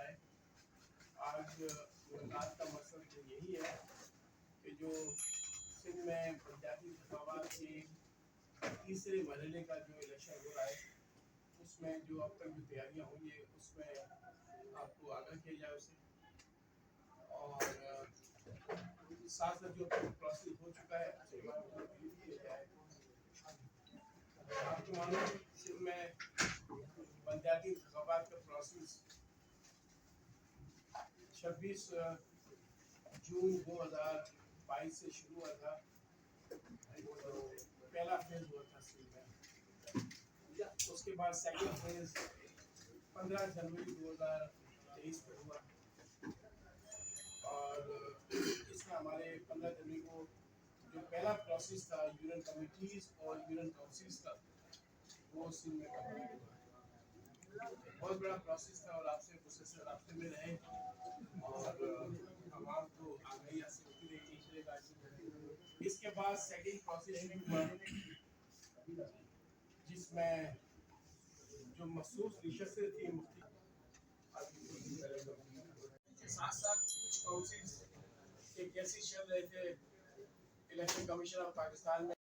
بتائیں آج ملاقات کا مقصد یہی ہے کہ جو سندھ میں بلدیاتی انتخابات کے تیسرے مرحلے کا جو الیکشن ہو رہا ہے اس میں جو اب تک جو تیاریاں ہوئی ہیں اس میں آپ کو آگاہ کیا جائے اسے، اور ساتھ ساتھ جو پروسیس ہو چکا ہے اس کے بارے میں بریف کیا جائے۔ آپ کو معلوم ہے سندھ میں بلدیاتی انتخابات کا پروسیس 26 جون 2022 سے شروع ہوا تھا۔ پہلا فیز ہوا تھا سندھ میں، اس کے بعد سیکنڈ فیز 15 جنوری 2023 کو ہوا، اور اس میں ہمارے 15 جنوری کو جو پہلا پروسیس تھا یونین کمیٹیز اور یونین کاؤنسلز کا وہ سندھ میں کمپلیٹ ہوا۔ بہت بڑا پروسیس تھا اور آپ سے مسلسل رابطے میں رہے اور عوام کو آگاہی حاصل ہوتی رہی۔ اس کے بعد سیکنڈ پروسیس شروع ہوا جس میں جو مخصوص نشستیں تھیں ساتھ ساتھ کچھ کاؤنسلز ایک ایسی چل رہے تھے الیکشن کمیشن آف پاکستان میں